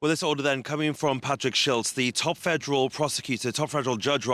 Well, this order then coming from Patrick Schultz, the top federal judge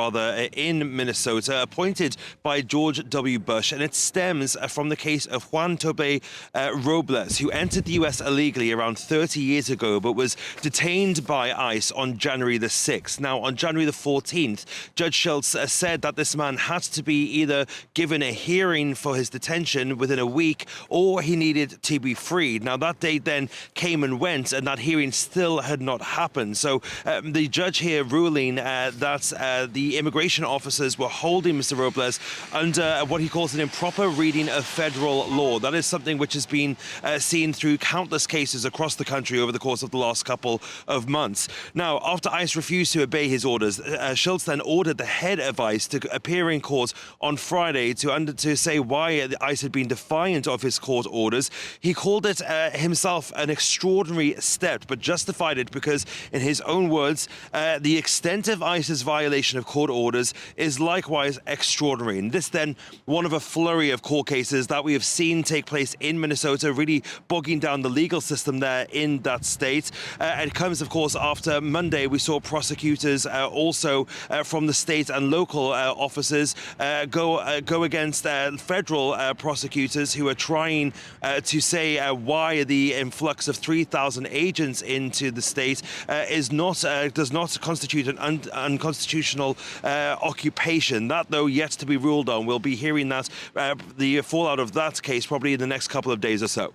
in Minnesota, appointed by George W. Bush, and it stems from the case of Juan Tobe Robles, who entered the U.S. illegally around 30 years ago, but was detained by ICE on January the 6th. Now, on January the 14th, Judge Schultz said that this man had to be either given a hearing for his detention within a week, or he needed to be freed. Now, that date then came and went, and that hearing still had not happened. So the judge here ruling that the immigration officers were holding Mr. Robles under what he calls an improper reading of federal law. That is something which has been seen through countless cases across the country over the course of the last couple of months. Now, after ICE refused to obey his orders, Schultz then ordered the head of ICE to appear in court on Friday to say why the ICE had been defiant of his court orders. He called it himself an extraordinary step, but justified it because, in his own words, the extent of ICE's violation of court orders is likewise extraordinary. And this then, one of a flurry of court cases that we have seen take place in Minnesota, really bogging down the legal system there in that state. It comes, of course, after Monday we saw prosecutors also from the state and local officers go against federal prosecutors who are trying to say why the influx of 3,000 agents into the state does not constitute an unconstitutional occupation. That, though, yet to be ruled on. We'll be hearing that the fallout of that case probably in the next couple of days or so.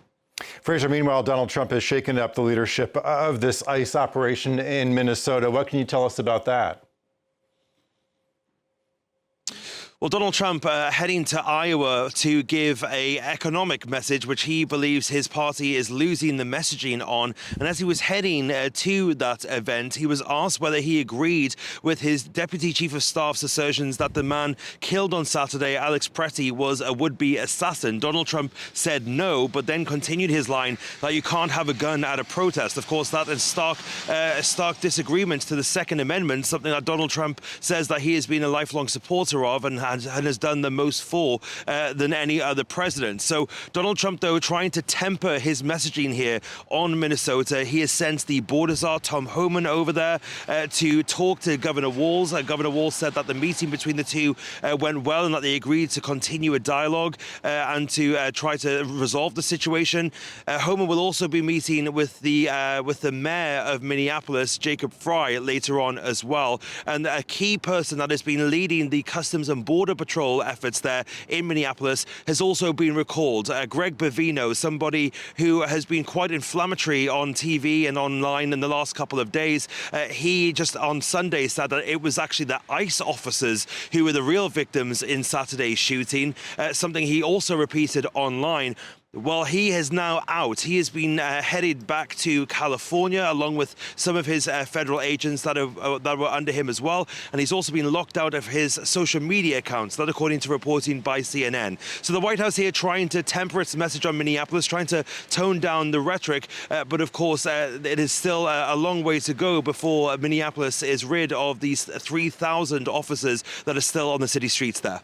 Fraser, meanwhile, Donald Trump has shaken up the leadership of this ICE operation in Minnesota. What can you tell us about that? Well, Donald Trump heading to Iowa to give an economic message, which he believes his party is losing the messaging on. And as he was heading to that event, he was asked whether he agreed with his Deputy Chief of Staff's assertions that the man killed on Saturday, Alex Pretty, was a would-be assassin. Donald Trump said no, but then continued his line that you can't have a gun at a protest. Of course, that is stark disagreement to the Second Amendment, something that Donald Trump says that he has been a lifelong supporter of and has done the most for than any other president. So Donald Trump, though, trying to temper his messaging here on Minnesota, he has sent the border czar, Tom Homan, over there to talk to Governor Walz. Governor Walz said that the meeting between the two went well and that they agreed to continue a dialogue and to try to resolve the situation. Homan will also be meeting with the mayor of Minneapolis, Jacob Fry, later on as well. And a key person that has been leading the Customs and Border Patrol efforts there in Minneapolis has also been recalled. Greg Bavino, somebody who has been quite inflammatory on TV and online in the last couple of days, he just on Sunday said that it was actually the ICE officers who were the real victims in Saturday's shooting, something he also repeated online. Well, he is now out. He has been headed back to California along with some of his federal agents that were under him as well. And he's also been locked out of his social media accounts, that according to reporting by CNN. So the White House here trying to temper its message on Minneapolis, trying to tone down the rhetoric. But of course, it is still a long way to go before Minneapolis is rid of these 3,000 officers that are still on the city streets there.